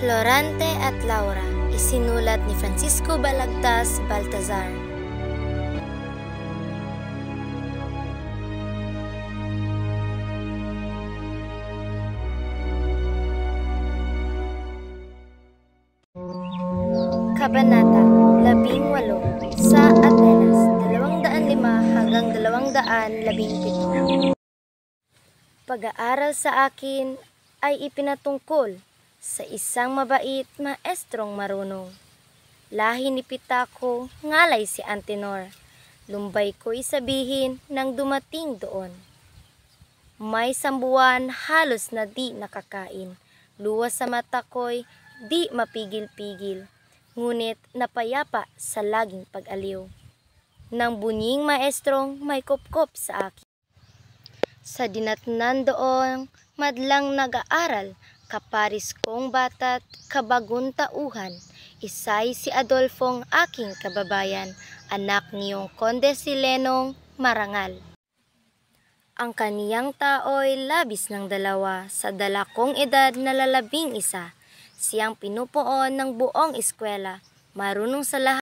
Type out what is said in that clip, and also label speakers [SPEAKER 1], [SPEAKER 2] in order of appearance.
[SPEAKER 1] Florante at Laura, isinulat ni Francisco Balagtas Baltazar. Kabanata 18. Sa Atenas, 205 hanggang 217. Pag-aaral sa akin ay ipinatungkol sa isang mabait maestrong marunong. Lahi ni Pitaco, ngalay si Antenor. Lumbay ko'y sabihin nang dumating doon. May sambuan halos na di nakakain. Luwas sa mata ko'y di mapigil-pigil. Ngunit napayapa sa laging pag-aliw. Nang bunying maestrong may kopkop sa akin. Sa dinatnan doon, madlang nag-aaral, kaparis kong bata't kabagong tauhan, isay si Adolfong aking kababayan, anak niyong Konde Silenong marangal. Ang kaniyang tao'y labis ng dalawa, sa dala kong edad na 11. Siyang pinupuon ng buong eskwela, marunong sa lahat.